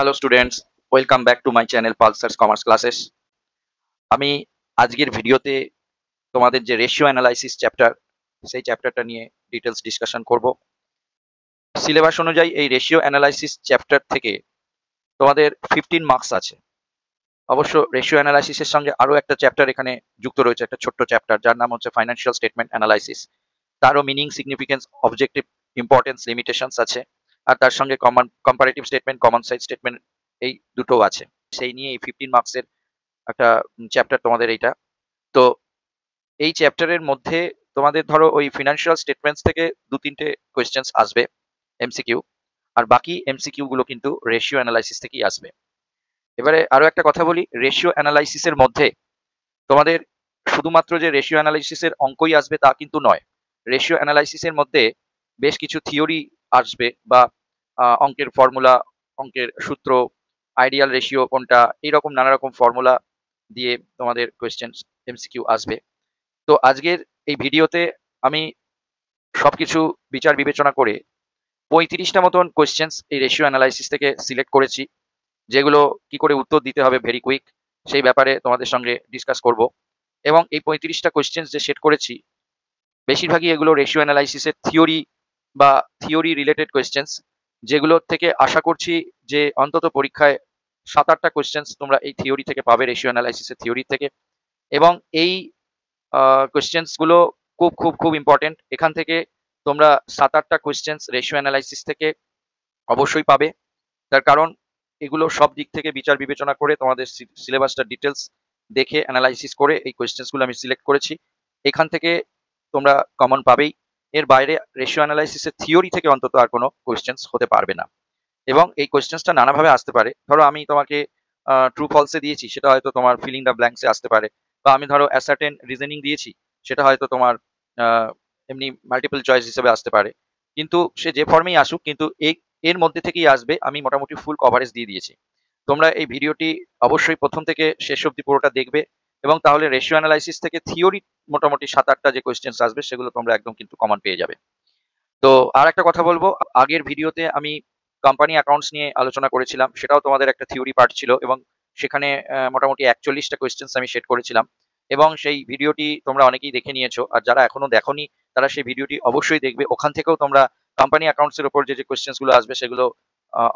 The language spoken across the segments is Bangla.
Hello students, welcome back to my channel Pulsars commerce classes. আমি আজকের ভিডিওতে তোমাদের যে রেশিও অ্যানালাইসিস চ্যাপ্টার, সেই চ্যাপ্টারটা নিয়ে ডিটেলস ডিসকাশন করব। সিলেবাস অনুযায়ী এই রেশিও অ্যানালাইসিস চ্যাপ্টার থেকে তোমাদের 15 মার্কস আছে। অবশ্য রেশিও অ্যানালাইসিসের সঙ্গে আরও একটা চ্যাপ্টার এখানে যুক্ত রয়েছে, একটা ছোট্ট চ্যাপ্টার যার নাম হচ্ছে ফাইন্যান্সিয়াল স্টেটমেন্ট অ্যানালাইসিস। তারও meaning, significance, objective, importance, limitations আছে। আর তার সঙ্গে comparative statement, common size statement, এই দুটোও আছে। সেই নিয়ে এই 15 মার্কসের একটা চ্যাপ্টার তোমাদের এইটা। তো এই চ্যাপ্টারের মধ্যে তোমাদের ধরো ওই ফিনান্সিয়াল স্টেটমেন্টস থেকে 2-3টে কোয়েশ্চেন্স আসবে এমসিকিউ, আর বাকি এমসিকিউ গুলো কিন্তু রেশিও অ্যানালাইসিস থেকেই আসবে। এবারে আরো একটা কথা বলি, রেশিও অ্যানালাইসিসের মধ্যে তোমাদের শুধুমাত্র যে রেশিও অ্যানালাইসিসের অঙ্কই আসবে তা কিন্তু নয়। রেশিও অ্যানালাইসিসের মধ্যে বেশ কিছু থিওরি আসবে, বা অঙ্কের ফর্মুলা, অঙ্কের সূত্র, আইডিয়াল রেশিও কোনটা, এইরকম নানা রকম ফর্মুলা দিয়ে তোমাদের কোয়েশ্চেন এমসিকিউ আসবে। তো আজকের এই ভিডিওতে আমি সবকিছু বিচার বিবেচনা করে 35টা মতন কোয়েশ্চেন্স এই রেশিও অ্যানালাইসিস থেকে সিলেক্ট করেছি, যেগুলো কি করে উত্তর দিতে হবে ভেরি কুইক, সেই ব্যাপারে তোমাদের সঙ্গে ডিসকাস করব। এবং এই 35টা কোয়েশ্চেন্স যে সেট করেছি, বেশিরভাগই এগুলো রেশিও অ্যানালাইসিসের থিওরি বা থিওরি রিলেটেড কোয়েশ্চেন্স, যেগুলো থেকে আশা করছি যে অন্তত পরীক্ষায় 7-8টা কোয়েশ্চেন্স তোমরা এই থিওরি থেকে পাবে, রেশিও অ্যানালাইসিসের থিওরি থেকে। এবং এই কোয়েশ্চেন্স গুলো খুব খুব খুব ইম্পর্টেন্ট। এখান থেকে তোমরা 7-8টা কোয়েশ্চেন্স রেশিও অ্যানালাইসিস থেকে অবশ্যই পাবে। তার কারণ এগুলো সব দিক থেকে বিচার বিবেচনা করে তোমাদের সিলেবাসটা ডিটেলস দেখে অ্যানালাইসিস করে এই কোয়েশ্চেন্স গুলো আমি সিলেক্ট করেছি। এখান থেকে তোমরা কমন পাবেই। এর বাইরে রেশিও অ্যানালাইসিসের থিওরি থেকে অন্তত আর কোনো কোয়েশ্চেন্স হতে পারবে না। এবং এই কোয়েশ্চেন্সটা নানাভাবে আসতে পারে। ধরো আমি তোমাকে ট্রু ফলসে দিয়েছি, সেটা হয়তো তোমার ফিলিং দ্য ব্ল্যাঙ্কসে আসতে পারে। বা আমি ধরো অ্যাসার্টেন রিজনিং দিয়েছি, সেটা হয়তো তোমার এমনি মাল্টিপল চয়েস হিসেবে আসতে পারে। কিন্তু সে যে ফর্মেই আসুক, কিন্তু এর মধ্যে থেকেই আসবে। আমি মোটামুটি ফুল কভারেজ দিয়ে দিয়েছি। তোমরা এই ভিডিওটি অবশ্যই প্রথম থেকে শেষ অবধি পুরোটা দেখবে, এবং তাহলে রেশিও অ্যানালাইসিস থেকে থিওরি মোটামুটি 7-8টা যে কোয়েশ্চেন্স আসবে, সেগুলো তোমরা একদম কিন্তু কমন পেয়ে যাবে। তো আর একটা কথা বলবো, আগের ভিডিওতে আমি কোম্পানি অ্যাকাউন্টস নিয়ে আলোচনা করেছিলাম, সেটাও তোমাদের একটা থিওরি পার্ট ছিল, এবং সেখানে মোটামুটি 41টা কোয়েশ্চেন্স আমি সেট করেছিলাম। এবং সেই ভিডিওটি তোমরা অনেকেই দেখে নিয়েছো, আর যারা এখনো দেখোনি তারা সেই ভিডিওটি অবশ্যই দেখবে। ওখান থেকেও তোমরা কোম্পানি অ্যাকাউন্টস এর উপর যে যে কোয়েশ্চেন্স গুলো আসবে, সেগুলো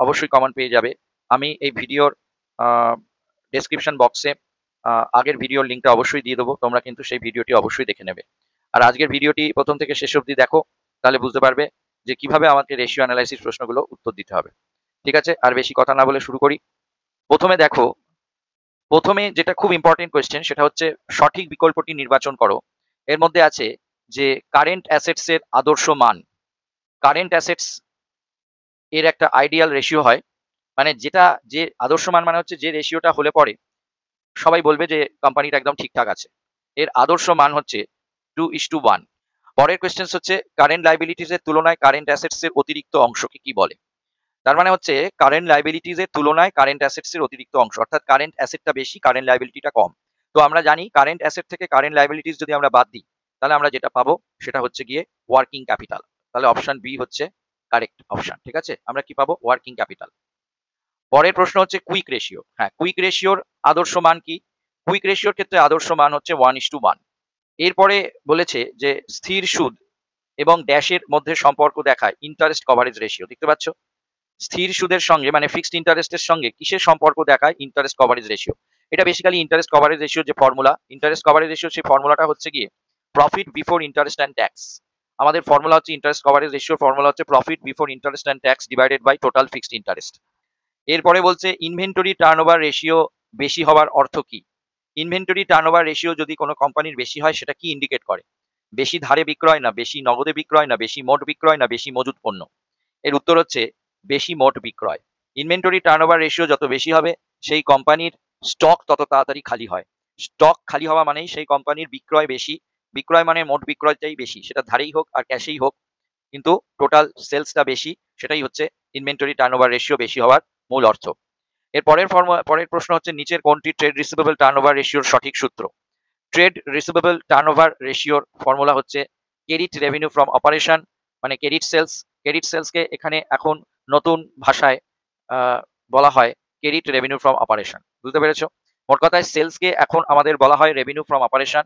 অবশ্যই কমন পেয়ে যাবে। আমি এই ভিডিওর ডেসক্রিপশন বক্সে আগের ভিডিওর লিঙ্কটা অবশ্যই দিয়ে দেবো, তোমরা কিন্তু সেই ভিডিওটি অবশ্যই দেখে নেবে। আর আজকের ভিডিওটি প্রথম থেকে শেষ অবধি দেখো, তাহলে বুঝতে পারবে যে কিভাবে আমাকে রেশিও অ্যানালাইসিস প্রশ্নগুলো উত্তর দিতে হবে। ঠিক আছে, আর বেশি কথা না বলে শুরু করি। প্রথমে দেখো, প্রথমে যেটা খুব ইম্পর্টেন্ট কোয়েশ্চেন, সেটা হচ্ছে সঠিক বিকল্পটি নির্বাচন করো। এর মধ্যে আছে যে কারেন্ট অ্যাসেটস এর আদর্শ মান। কারেন্ট অ্যাসেটস এর একটা আইডিয়াল রেশিও হয়, মানে যেটা, যে আদর্শ মান মানে হচ্ছে যে রেশিওটা হলে পরে সবাই বলবে যে কোম্পানিটা একদম ঠিকঠাক আছে। এর আদর্শ মান হচ্ছে 2:1। পরের কোয়েশ্চেন হচ্ছে কারেন্ট লাইবিলিটিস এর তুলনায় কারেন্ট অ্যাসেটস এর অতিরিক্ত অংশকে কি বলে। তার মানে হচ্ছে কারেন্ট লাইবিলিটিস এর তুলনায় কারেন্ট অ্যাসেটস এর অতিরিক্ত অংশ, অর্থাৎ কারেন্ট অ্যাসেটটা বেশি, কারেন্ট লাইবিলিটিটা কম। তো আমরা জানি কারেন্ট অ্যাসেট থেকে কারেন্ট লাইবিলিটিস যদি আমরা বাদ দিই, তাহলে আমরা যেটা পাবো সেটা হচ্ছে গিয়ে ওয়ার্কিং ক্যাপিটাল। তাহলে অপশন বি হচ্ছে কারেক্ট অপশন। ঠিক আছে, আমরা কি পাবো? Working capital. পরের প্রশ্ন হচ্ছে কুইক রেশিও। হ্যাঁ, কুইক রেশিওর আদর্শ মান কি? কুইক রেশিওর ক্ষেত্রে আদর্শ মান হচ্ছে 1:1। এরপরে বলেছে যে স্থির সুদ এবং ড্যাশের মধ্যে সম্পর্ক দেখায় ইন্টারেস্ট কভারেজ রেশিও। দেখতে পাচ্ছ, স্থির সুদের সঙ্গে মানে ফিক্সড ইন্টারেস্টের সঙ্গে কিসের সম্পর্ক দেখায়? Interest coverage ratio. এটা বেসিক্যালি ইন্টারেস্ট কভারেজ রেশিও যে ফর্মুলা, ইন্টারেস্ট কভারেজ রেশিও, সেই ফর্মুলাটা হচ্ছে গিয়ে profit before interest and tax. আমাদের ফর্মুলা হচ্ছে ইন্টারেস্ট কভারেজ রেশিওর ফর্মুলা হচ্ছে profit before interest and tax divided by total fixed interest. এরপরে বলছে ইনভেন্টরি টার্নওভার রেশিও বেশি হওয়ার অর্থ কি? ইনভেন্টরি টার্নওভার রেশিও যদি কোনো কোম্পানির বেশি হয়, সেটা কি ইন্ডিকেট করে? বেশি ধারে বিক্রয়, না বেশি নগদে বিক্রয়, না বেশি মোট বিক্রয়, না বেশি মজুত পণ্য? এর উত্তর হচ্ছে বেশি মোট বিক্রয়। ইনভেন্টরি টার্নওভার রেশিও যত বেশি হবে, সেই কোম্পানির স্টক তত তাড়াতাড়ি খালি হয়। স্টক খালি হওয়া মানেই সেই কোম্পানির বিক্রয় বেশি। বিক্রয় মানে মোট বিক্রয়টাই বেশি, সেটা ধারেই হোক আর ক্যাশেই হোক, কিন্তু টোটাল সেলসটা বেশি। সেটাই হচ্ছে ইনভেন্টরি টার্নওভার রেশিও বেশি হওয়ার মূল অর্থ। এর পরের প্রশ্ন হচ্ছে নিচের কোনটি ট্রেড রিসিভেবল টার্নওভার রেশিওর সঠিক সূত্র? ট্রেড রিসিভেবল টার্নওভার রেশিওর ফর্মুলা হচ্ছে ক্রেডিট রেভিনিউ ফ্রম অপারেশন, মানে ক্রেডিট সেলস। ক্রেডিট সেলসকে এখানে এখন নতুন ভাষায় বলা হয় ক্রেডিট রেভিনিউ ফ্রম অপারেশন। বুঝতে পেরেছো? মোট কথায় সেলসকে এখন আমাদের বলা হয় রেভিনিউ ফ্রম অপারেশন।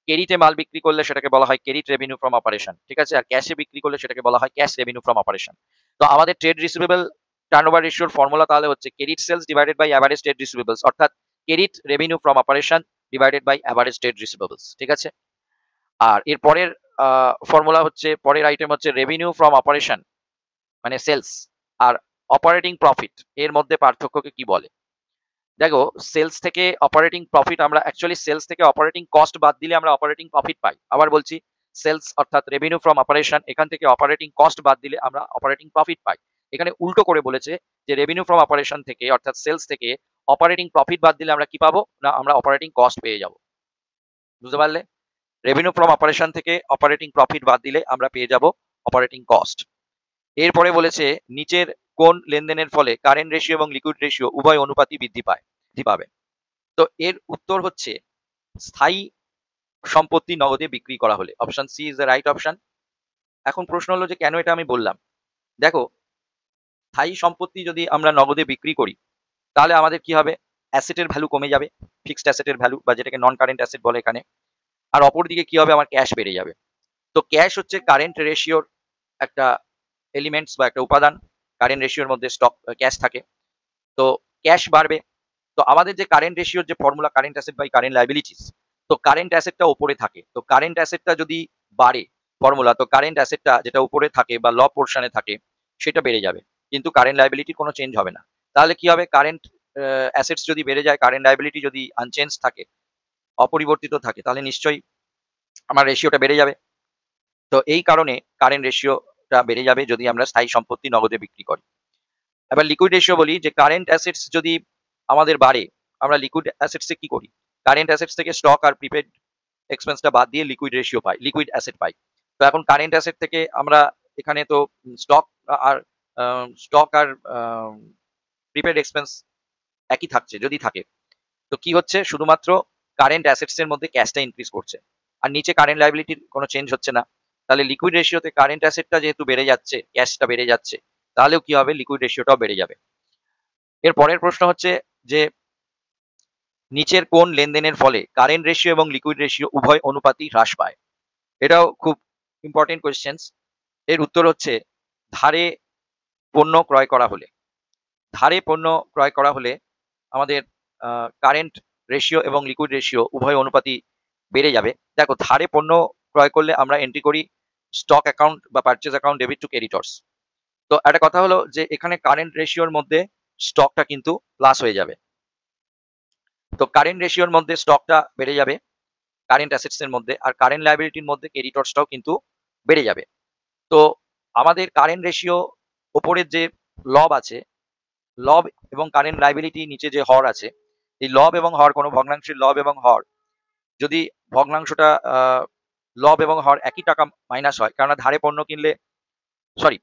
ক্রেডিটে মাল বিক্রি করলে সেটাকে বলা হয় ক্রেডিট রেভিনিউ ফ্রম অপারেশন। ঠিক আছে? আর ক্যাশে বিক্রি করলে সেটাকে বলা হয় ক্যাশ রেভিনিউ ফ্রম অপারেশন। তো আমাদের ট্রেড রিসিভেবল টার্নওভার রেশিওর ফর্মুলা তাহলে হচ্ছে credit sales divided by average trade receivables, অর্থাৎ credit revenue from operation divided by average trade receivables. ঠিক আছে? আর এর পরের ফর্মুলা হচ্ছে, পরের আইটেম হচ্ছে রেভিনিউ ফ্রম অপারেশন মানে সেলস আর অপারেটিং প্রফিট এর মধ্যে পার্থক্যকে কি বলে? দেখো, সেলস থেকে অপারেটিং প্রফিট, আমরা অ্যাকচুয়ালি সেলস থেকে অপারেটিং কস্ট বাদ দিলে আমরা অপারেটিং প্রফিট পাই। আবার বলছি, সেলস অর্থাৎ রেভিনিউ ফ্রম অপারেশন, এখান থেকে অপারেটিং কস্ট বাদ দিলে আমরা অপারেটিং প্রফিট পাই। এখানে উল্টো করে বলেছে যে রেভিনিউ ফ্রম অপারেশন থেকে অর্থাৎ সেলস থেকে অপারেটিং প্রফিট বাদ দিলে আমরা কি পাবো? না, আমরা অপারেটিং কস্ট পেয়ে যাব। বুঝতে পারলে? রেভিনিউ ফ্রম অপারেশন থেকে অপারেটিং প্রফিট বাদ দিলে আমরা পেয়ে যাব অপারেটিং কস্ট। এরপরে বলেছে নিচের কোন লেনদেনের ফলে কারেন্ট রেশিও এবং লিকুইড রেশিও উভয় অনুপাতই বৃদ্ধি পাবে? তো এর উত্তর হচ্ছে স্থায়ী সম্পত্তি নগদে বিক্রি করা হলে। Option C is the right option. এখন প্রশ্ন হলো যে কেন এটা আমি বললাম। দেখো, স্থায়ী সম্পত্তি যদি আমরা নগদে বিক্রি করি তাহলে আমাদের কি হবে? অ্যাসেটের ভ্যালু কমে যাবে, ফিক্সড অ্যাসেটের ভ্যালু, বা যেটাকে নন কারেন্ট অ্যাসেট বলে এখানে। আর অপরদিকে কি হবে? আমার ক্যাশ বেড়ে যাবে। তো ক্যাশ হচ্ছে কারেন্ট রেশিওর একটা এলিমেন্টস বা একটা উপাদান। কারেন্ট রেশিওর মধ্যে স্টক ক্যাশ থাকে। তো ক্যাশ বাড়বে। তো আমাদের যে কারেন্ট রেশিওর যে formula, current asset by current liabilities, তো কারেন্ট অ্যাসেটটা উপরে থাকে। তো কারেন্ট অ্যাসেটটা যদি বাড়ে ফর্মুলা, তো কারেন্ট অ্যাসেটটা যেটা উপরে থাকে বা ল পোর্শনে থাকে সেটা বেড়ে যাবে, কিন্তু কারেন্ট লায়াবিলিটির কোনো চেঞ্জ হবে না। তাহলে কি হবে? কারেন্ট অ্যাসেটস যদি বেড়ে যায়, কারেন্ট লায়াবিলিটি যদি আনচেঞ্জ থাকে, অপরিবর্তিত থাকে, তাহলে নিশ্চয়ই আমার রেশিওটা বেড়ে যাবে। তো এই কারণে কারেন্ট রেশিওটা বেড়ে যাবে যদি আমরা স্থায়ী সম্পত্তি নগদে বিক্রি করি। এবার লিকুইড রেশিও বলি, যে কারেন্ট অ্যাসেটস যদি আমাদের বাড়ে, আমরা লিকুইড অ্যাসেটসে কি করি? কারেন্ট অ্যাসেটস থেকে স্টক আর প্রিপেড এক্সপেন্সটা বাদ দিয়ে লিকুইড রেশিও পাই, লিকুইড অ্যাসেট পাই। তো এখন কারেন্ট অ্যাসেট থেকে আমরা এখানে তো স্টক আর স্টক আর প্রিপেড এক্সপেন্স একই থাকছে যদি থাকে। তো কি হচ্ছে? শুধুমাত্র কারেন্ট অ্যাসেটস এর মধ্যে ক্যাশটা ইনক্রিজ করছে, আর নিচে কারেন্ট লায়াবিলিটির কোনো চেঞ্জ হচ্ছে না। তাহলে লিকুইড রেশিওতে কারেন্ট অ্যাসেটটা যেহেতু বেড়ে যাচ্ছে, ক্যাশটা বেড়ে যাচ্ছে, তাহলেও কি হবে? লিকুইড রেশিওটাও বেড়ে যাবে। এর পরের প্রশ্ন হচ্ছে যে নিচের কোন লেনদেনের ফলে কারেন্ট রেশিও এবং লিকুইড রেশিও উভয় অনুপাতই হ্রাস পায়? এটাও খুব ইম্পর্টেন্ট কোয়েশ্চেন্স। এর উত্তর হচ্ছে ধারে পণ্য ক্রয় করা হলে। ধারে পণ্য ক্রয় করা হলে আমাদের কারেন্ট রেশিও এবং লিকুইড রেশিও উভয় অনুপাতই বেড়ে যাবে। দেখো, ধারে পণ্য ক্রয় করলে আমরা এন্ট্রি করি স্টক অ্যাকাউন্ট বা purchase account debit two creditors. তো একটা কথা হলো যে এখানে কারেন্ট রেশিওর মধ্যে স্টকটা কিন্তু প্লাস হয়ে যাবে। তো কারেন্ট রেশিওর মধ্যে স্টকটা বেড়ে যাবে কারেন্ট অ্যাসেটস এর মধ্যে, আর কারেন্ট লায়াবিলিটির মধ্যে ক্রেডিটর্সটাও কিন্তু বেড়ে যাবে। তো আমাদের কারেন্ট রেশিও ওপরের যে লব আছে, লব এবং কারেন্ট লায়াবিলিটি নিচে যে হর আছে, এই লব এবং হর, কোনো ভগ্নাংশের লব এবং হর যদি ভগ্নাংশটা লব এবং হর একই টাকা মাইনাস হয়, কেননা ধারে পণ্য কিনলে সরি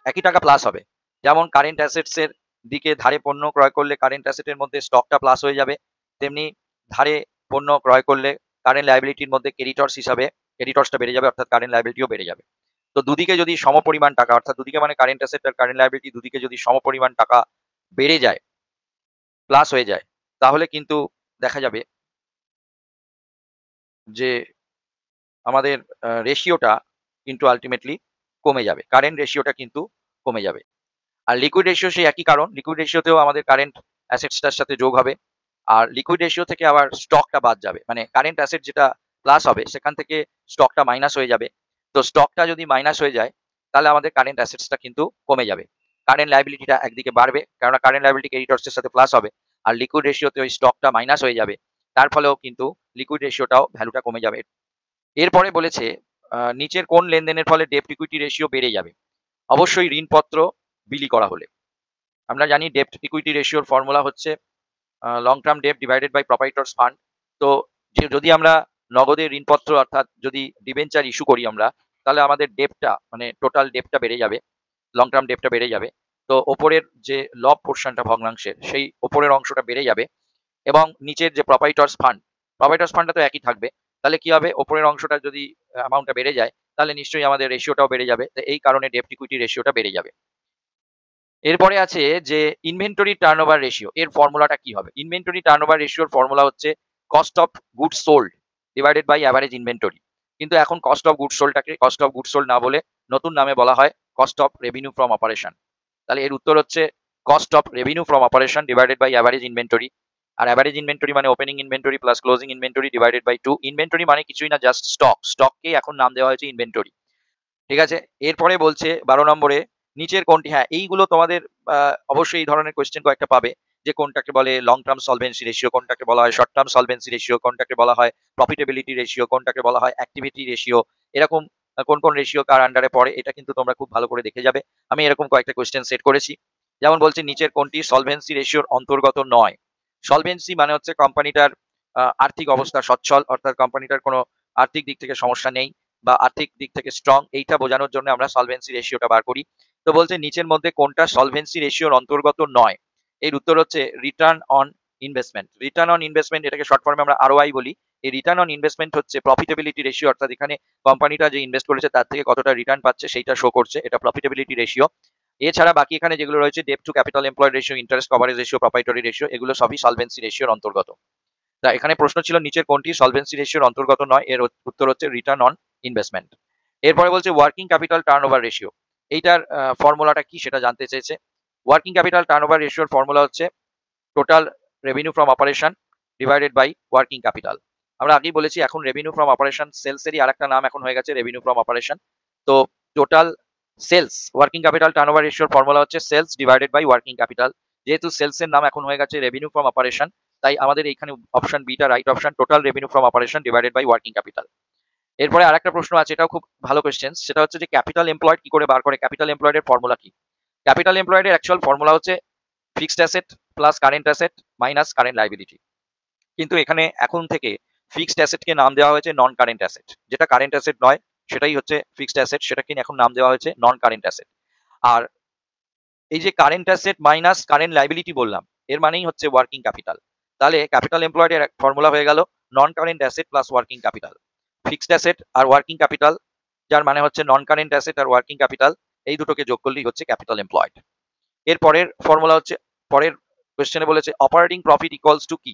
একই টাকা প্লাস হবে। যেমন কারেন্ট অ্যাসেটস এর দিকে ধারে পণ্য ক্রয় করলে কারেন্ট অ্যাসেটের মধ্যে স্টকটা প্লাস হয়ে যাবে, তেমনি ধারে পণ্য ক্রয় করলে কারেন্ট লায়াবিলিটির মধ্যে ক্রেডিটর্স হিসাবে ক্রেডিটর্সটা বেড়ে যাবে, অর্থাৎ কারেন্ট লায়াবিলিটিও বেড়ে যাবে। তো দুদিকে যদি সমপরিমাণ টাকা, অর্থাৎ দুদিকে মানে কারেন্ট অ্যাসেট আর কারেন্ট লায়াবিলিটি দুদিকে যদি সমপরিমাণ টাকা বেড়ে যায়, প্লাস হয়ে যায়, তাহলে কিন্তু দেখা যাবে যে আমাদের রেশিওটা কিন্তু আলটিমেটলি কমে যাবে, কারেন্ট রেশিওটা কিন্তু কমে যাবে। আর লিকুইড রেশিও সেই একই কারণ, লিকুইড রেশিওতেও আমাদের কারেন্ট অ্যাসেটসটার সাথে যোগ হবে, আর লিকুইড রেশিও থেকে আবার স্টকটা বাদ যাবে, মানে কারেন্ট অ্যাসেট যেটা প্লাস হবে সেখান থেকে স্টকটা মাইনাস হয়ে যাবে। তো স্টকটা যদি মাইনাস হয়ে যায় তাহলে আমাদের কারেন্ট অ্যাসেটসটা কিন্তু কমে যাবে, কারেন্ট লায়াবিলিটিটা একদিকে বাড়বে, কারণ কারেন্ট লায়াবিলিটি ক্রেডিটর্সের সাথে প্লাস হবে, আর লিকুইড রেশিওতে ওই স্টকটা মাইনাস হয়ে যাবে, তার ফলেও কিন্তু লিকুইড রেশিওটাও ভ্যালুটা কমে যাবে। এরপরে বলেছে নিচের কোন লেনদেনের ফলে ডেপ্ট ইকুইটি রেশিও বেড়ে যাবে? অবশ্যই ঋণপত্র বিলি করা হলে। আমরা জানি ডেপ্ট ইকুইটি রেশিওর ফর্মুলা হচ্ছে লং টার্ম ডেপ্ট ডিভাইডেড বাই প্রপাইটরস ফান্ড। তো যদি আমরা নগদের ঋণপত্র অর্থাৎ যদি ডিবেঞ্চার ইস্যু করি আমরা, তাহলে আমাদের ডেপ্টটা মানে টোটাল ডেপ্টটা বেড়ে যাবে, লং টার্ম ডেপ্টটা বেড়ে যাবে। তো ওপরের যে লব পোর্শনটা ভগ্নাংশের, সেই ওপরের অংশটা বেড়ে যাবে, এবং নিচের যে প্রপাইটরস ফান্ডটা তো একই থাকবে। তাহলে কি হবে? ওপরের অংশটা যদি অ্যামাউন্টটা বেড়ে যায়, তাহলে নিশ্চয়ই আমাদের রেশিওটাও বেড়ে যাবে। তো এই কারণে ডেপ্ট ইকুইটি রেশিওটা বেড়ে যাবে। এরপরে আছে যে ইনভেন্টরি টার্নওভার রেশিও, এর ফর্মুলাটা কি হবে? ইনভেন্টরি টার্নওভার রেশিওর ফর্মুলা হচ্ছে cost of goods sold divided by average inventory. কিন্তু এখন কস্ট অফ গুডস সোল্ডটাকে কস্ট অফ গুডস সোল্ড না বলে নতুন নামে বলা হয় cost of revenue from operation. তাহলে এর উত্তর হচ্ছে cost of revenue from operation divided by average inventory. আর অ্যাভারেজ ইনভেন্টরি মানে opening inventory plus closing inventory divided by 2। Inventory মানে কিছুই না, জাস্ট স্টক। স্টককেই এখন নাম দেওয়া হয়েছে ইনভেন্টরি। ঠিক আছে? এরপরে বলছে 12 নম্বরে নিচের কোনটি, হ্যাঁ এইগুলো তোমাদের অবশ্যই এই ধরনের কোয়েশ্চেন কয়েকটা পাবে যে কোনটাকে বলে লং টার্ম সলভেন্সি রেশিও, কোনটাকে বলা হয় শর্ট টার্ম সলভেন্সি রেশিও, কোনটাকে বলা হয় প্রফিটেবিলিটি রেশিও, কোনটাকে বলা হয় অ্যাক্টিভিটি রেশিও। এরকম কোন কোন রেশিও কার আন্ডারে পড়ে এটা কিন্তু তোমরা খুব ভালো করে দেখে যাবে। আমি এরকম কয়েকটা কোয়েশ্চেন সেট করেছি। যেমন বলছে নিচের কোনটি সলভেন্সি রেশিওর অন্তর্গত নয়? সলভেন্সি মানে হচ্ছে কোম্পানিটার আর্থিক অবস্থা সচ্ছল, অর্থাৎ কোম্পানিটার কোনো আর্থিক দিক থেকে সমস্যা নেই বা আর্থিক দিক থেকে স্ট্রং, এইটা বোঝানোর জন্য আমরা সলভেন্সি রেশিওটা বার করি। তো বলছে নিচের মধ্যে কোনটা সলভেন্সি রেশিওর অন্তর্গত নয়? এর উত্তর হচ্ছে return on investment. Return on investment, এটাকে শর্ট ফর্মে আমরা আরওআই বলি। এই রিটার্ন অন ইনভেস্টমেন্ট হচ্ছে প্রফিটেবিলিটি রেশিও, অর্থাৎ এখানে কোম্পানিটা যে ইনভেস্ট করেছে তার থেকে কতটা রিটার্ন পাচ্ছে সেইটা শো করছে, এটা প্রফিটেবিলিটি রেশিও। এছাড়া বাকি এখানে যেগুলো রয়েছে debt to capital employed ratio, interest coverage ratio, proprietary ratio, এগুলো সবই সলভেন্সি রেশিওর অন্তর্গত। তা এখানে প্রশ্ন ছিল নিচের কোনটি সলভেন্সি রেশিওর অন্তর্গত নয়? এর উত্তর হচ্ছে রিটার্ন অন ইনভেস্টমেন্ট। এরপরে বলছে ওয়ার্কিং ক্যাপিটাল টার্নওভার রেশিও, এইটার ফর্মুলাটা কি সেটা জানতে চেয়েছে। ওয়ার্কিং ক্যাপিটাল টার্নওভার রেশিওর ফর্মুলা হচ্ছে total revenue from operation divided by working capital. আমরা আগেই বলেছি এখন রেভিনিউ ফ্রম অপারেশন সেলসেরই আরেকটা নাম এখন হয়ে গেছে রেভিনিউ ফ্রম অপারেশন। তো total sales working capital turnover রেশিওর ফর্মুলা হচ্ছে sales divided by working capital. যেহেতু সেলসের নাম এখন হয়ে গেছে রেভিনিউ ফ্রম অপারেশন, তাই আমাদের এখানে অপশন বিটা right option, total revenue from operation divided by working capital. এরপরে আরেকটা প্রশ্ন আছে, এটাও খুব ভালো কোয়েশ্চেন, সেটা হচ্ছে যে ক্যাপিটাল এমপ্লয়েড কি করে বার করে? ক্যাপিটাল এমপ্লয়েড এর ফর্মুলা কি? ক্যাপিটাল এমপ্লয়েড এর অ্যাকচুয়াল ফর্মুলা হচ্ছে fixed asset plus current asset minus current liability. কিন্তু এখানে এখন থেকে ফিক্সড অ্যাসেটকে নাম দেওয়া হয়েছে নন কারেন্ট অ্যাসেট। যেটা কারেন্ট অ্যাসেট নয় সেটাই হচ্ছে ফিক্সড অ্যাসেট, সেটাকে এখন নাম দেওয়া হয়েছে নন কারেন্ট অ্যাসেট। আর এই যে current asset minus current liability বললাম, এর মানেই হচ্ছে ওয়ার্কিং ক্যাপিটাল। তাহলে ক্যাপিটাল এমপ্লয়েড এর ফর্মুলা হয়ে গেল নন current asset plus working capital. Fixed asset are working capital, যার মানে হচ্ছে non current asset are working capital, এই দুটোকে যোগ করলেই হচ্ছে ক্যাপিটাল এমপ্লয়েড। এর পরের ফর্মুলা হচ্ছে, পরের কোশ্চেনে বলেছে অপারেটিং প্রফিট ইকুয়ালস টু কি?